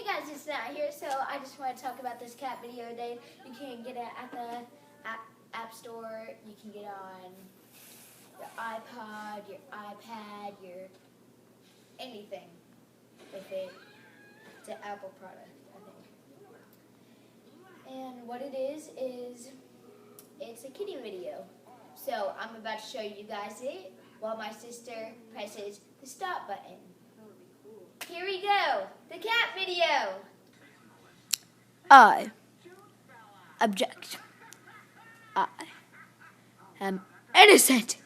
guys, it's Nat here. So I just want to talk about this cat video today. You can get it at the App Store. You can get it on your iPod, your iPad, your anything with it. It's an Apple product, I think. And what it is it's a kitty video. So I'm about to show you guys it while my sister presses the stop button. Here we go, the cat video. I object. I am innocent.